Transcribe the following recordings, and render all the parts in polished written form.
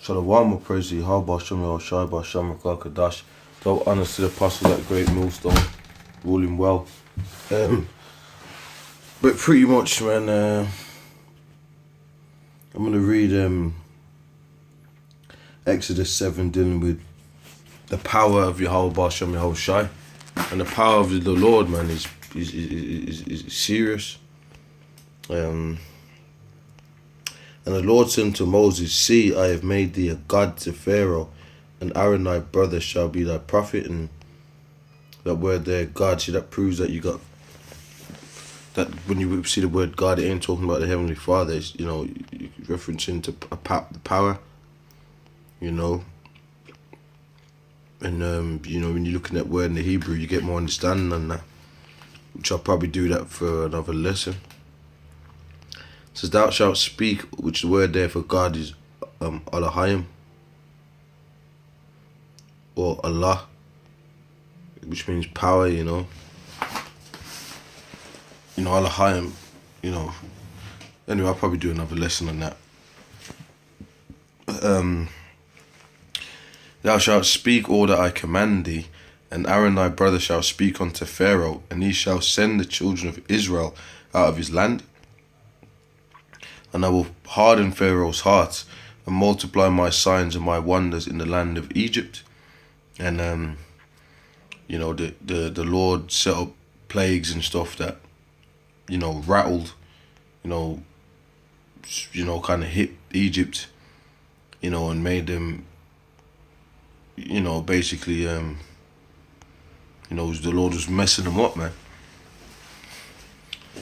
Shalom, praise the Yahweh, Shem Yahushai, B'Shem Kadash. Double honors to the apostles at GreatMillStone, ruling well. But pretty much, man, I'm gonna read Exodus 7, dealing with the power of Yahweh, B'Shem Yahushai, and the power of the Lord, man, is serious. And the Lord said unto Moses, See, I have made thee a god to Pharaoh, and Aaron thy brother shall be thy prophet. And that word there, God, see, that proves that you got, that when you see the word God, it ain't talking about the Heavenly Father. It's, you know, referencing to the power, you know. And, you know, when you're looking at word in the Hebrew, you get more understanding on that, which I'll probably do that for another lesson. It says, Thou shalt speak, which the word there for God is Elohim, or Allah, which means power, you know. You know, Elohim, you know. Anyway, I'll probably do another lesson on that. Thou shalt speak all that I command thee, and Aaron thy brother shall speak unto Pharaoh, and he shall send the children of Israel out of his land. And I will harden Pharaoh's heart, and multiply my signs and my wonders in the land of Egypt. And you know, the Lord set up plagues and stuff that, you know, rattled, you know, kind of hit Egypt, you know, and made them, you know, basically, you know, the Lord was messing them up, man.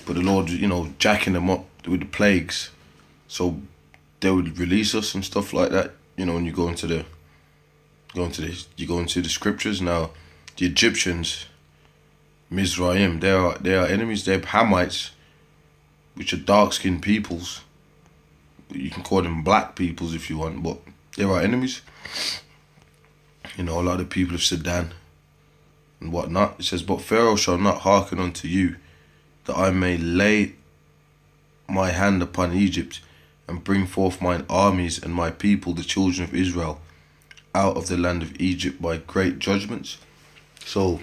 But the Lord, you know, jacking them up with the plagues, so they would release us and stuff like that. You know, when you go into the scriptures. Now, the Egyptians, Mizraim, they are enemies. They're Hamites, which are dark-skinned peoples. You can call them black peoples if you want, but they are enemies. You know, a lot of the people of Sudan and whatnot. It says, But Pharaoh shall not hearken unto you, that I may lay my hand upon Egypt, and bring forth mine armies and my people, the children of Israel, out of the land of Egypt by great judgments. So,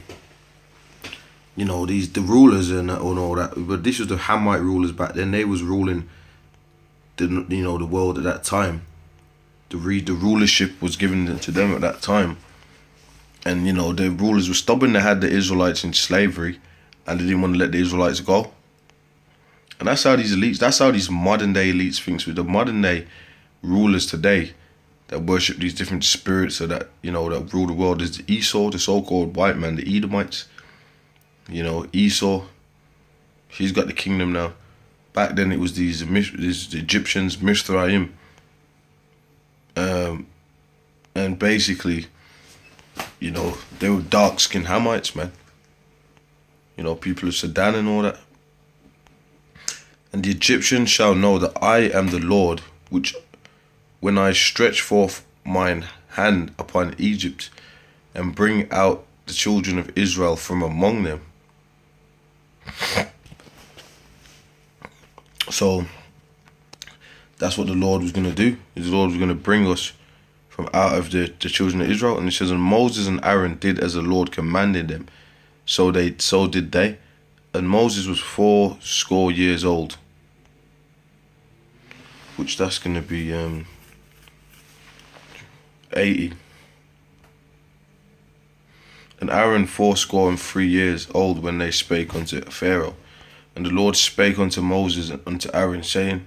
you know, the rulers and all that, but this was the Hamite rulers back then. They was ruling the world at that time. The rulership was given to them at that time. And, you know, the rulers were stubborn. They had the Israelites in slavery, and they didn't want to let the Israelites go. And that's how these elites, that's how these modern day elites thinks. With the modern day rulers today that worship these different spirits, so that, you know, that rule the world, is Esau, the so-called white man, the Edomites. You know, Esau, he's got the kingdom now. Back then it was these Egyptians, Mizraim. And basically, you know, they were dark-skinned Hamites, man. You know, people of Sudan and all that. And the Egyptians shall know that I am the Lord, which, when I stretch forth mine hand upon Egypt, and bring out the children of Israel from among them. So, that's what the Lord was going to do. The Lord was going to bring us from out of the children of Israel. And it says, And Moses and Aaron did as the Lord commanded them. So did they. And Moses was 80 years old. Which that's going to be 80. And Aaron 83 years old when they spake unto Pharaoh. And the Lord spake unto Moses and unto Aaron, saying,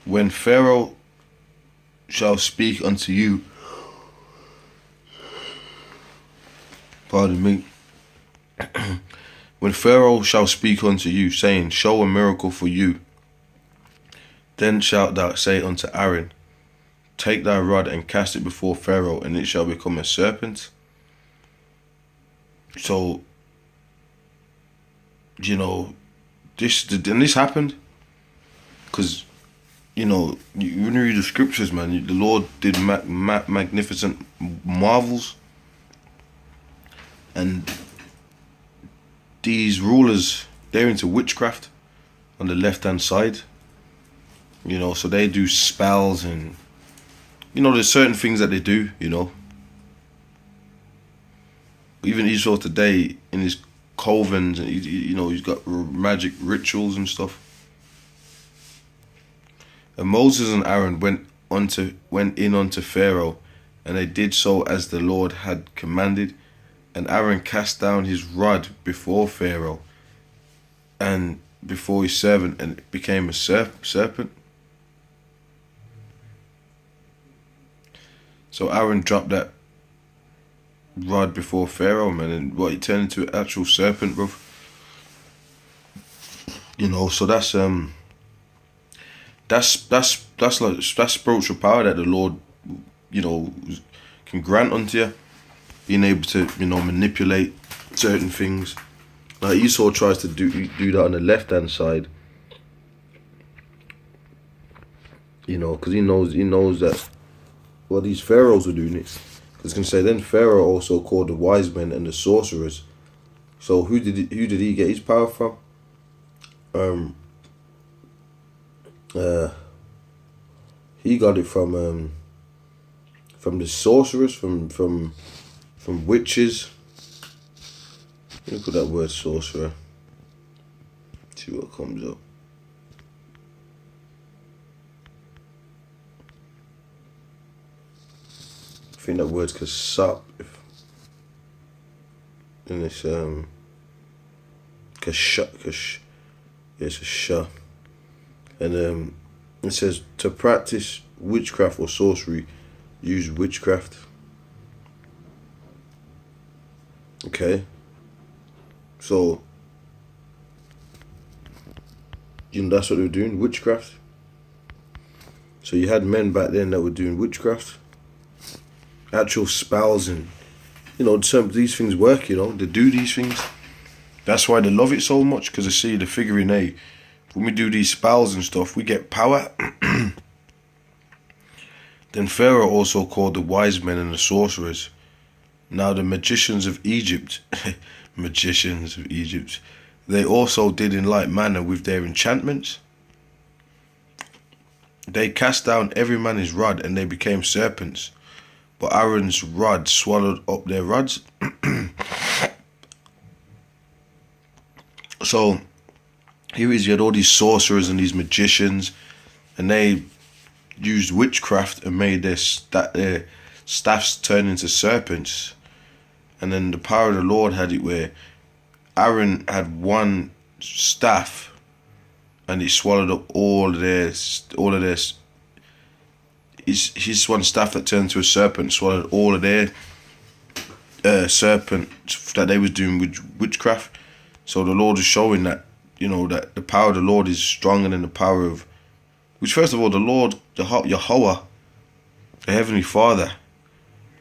When Pharaoh shall speak unto you, pardon me, when Pharaoh shall speak unto you, saying, Show a miracle for you, then shalt thou say unto Aaron, Take thy rod and cast it before Pharaoh, and it shall become a serpent. So, you know, this happened because, you know, when you read the scriptures, man, the Lord did magnificent marvels. And these rulers, they're into witchcraft on the left-hand side. You know, so they do spells and you know, there's certain things that they do, you know. Even Esau today, in his covens, and you know, he's got magic rituals and stuff. And Moses and Aaron went in unto Pharaoh, and they did so as the Lord had commanded. And Aaron cast down his rod before Pharaoh and before his servant, and it became a serpent. So Aaron dropped that rod before Pharaoh, man, and what, it turned into an actual serpent, bro. You know, so that's spiritual power that the Lord, you know, can grant unto you. Being able to, you know, manipulate certain things. Like Esau tries to do that on the left-hand side. You know, because he knows that, well, these pharaohs were doing it. Because can say then Pharaoh also called the wise men and the sorcerers. So who did he get his power from? He got it from the sorcerers, from witches. Let me put that word sorcerer. See what comes up. I think that word's kasap. And it's kash. It's a sha. And it says to practice witchcraft or sorcery, use witchcraft. Okay. So, you know, that's what they were doing, witchcraft. So you had men back then that were doing witchcraft. Actual spells, and, you know, these things work, you know, they do these things. That's why they love it so much, because they see the figure in A. When we do these spells and stuff, we get power. Then Pharaoh also called the wise men and the sorcerers. Now the magicians of Egypt, they also did in like manner with their enchantments. They cast down every man his rod, and they became serpents. But Aaron's rod swallowed up their rods. So here is, you had all these sorcerers and these magicians, and they used witchcraft and made their staffs turn into serpents. And then the power of the Lord had it where Aaron had one staff, and it swallowed up all of their his one staff that turned to a serpent swallowed all of their serpents that they was doing with witchcraft. So the Lord is showing that, you know, that the power of the Lord is stronger than the power of, which first of all, the Lord, Yahweh, the Heavenly Father,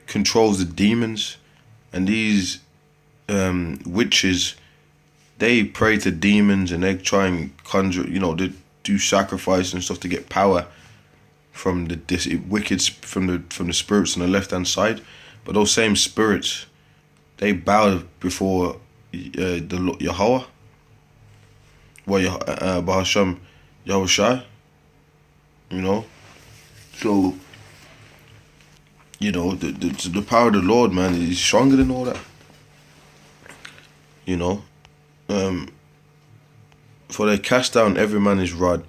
controls the demons. And these witches, they pray to demons, and they try and conjure, you know, they do sacrifice and stuff to get power from the from the spirits on the left hand side. But those same spirits, they bow before the Yahweh, Bahasham Yahushai, you know. So, you know, the power of the Lord, man, is stronger than all that. You know. For they cast down every man his rod,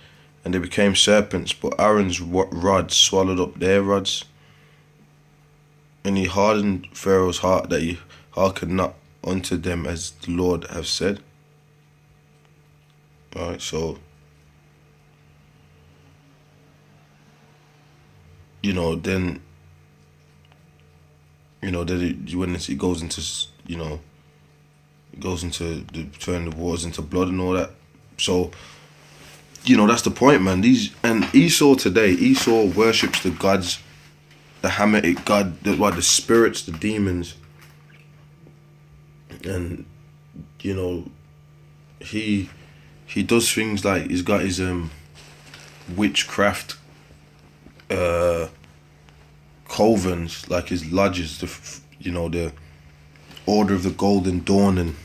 and they became serpents, but Aaron's rod swallowed up their rods. And he hardened Pharaoh's heart, that he hearkened not unto them, as the Lord have said. Alright, so, you know, then, you know, that when it goes into, you know, it goes into turn the waters into blood and all that. So, you know, that's the point, man. And Esau today, Esau worships the gods, the Hamitic god, the spirits, the demons. And, you know, he does things like, he's got his witchcraft covens, like his lodges, the Order of the Golden Dawn and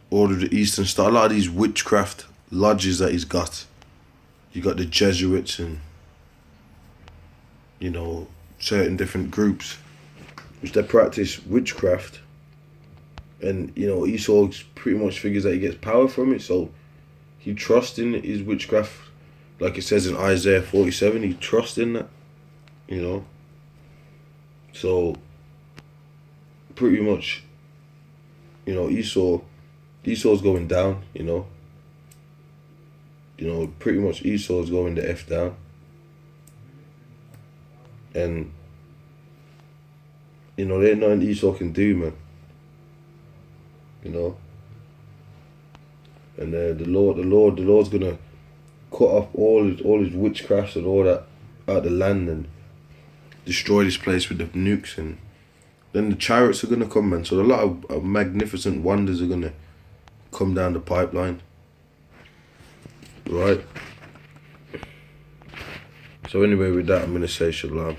Order of the Eastern Star. A lot of these witchcraft lodges that he's got. You got the Jesuits, and you know, certain different groups which they practice witchcraft, and you know, Esau pretty much figures that he gets power from it, so he trusts in his witchcraft, like it says in Isaiah 47. He trusts in that, you know. So pretty much, you know, Esau's going down, you know. You know, pretty much Esau's going the F down. And, you know, there ain't nothing Esau can do, man. You know. And the Lord's gonna cut up all his witchcrafts and all that out of the land and destroy this place with the nukes, and then the chariots are gonna come, man. So a lot of magnificent wonders are gonna come down the pipeline. Right. So anyway, with that, I'm gonna say shalom.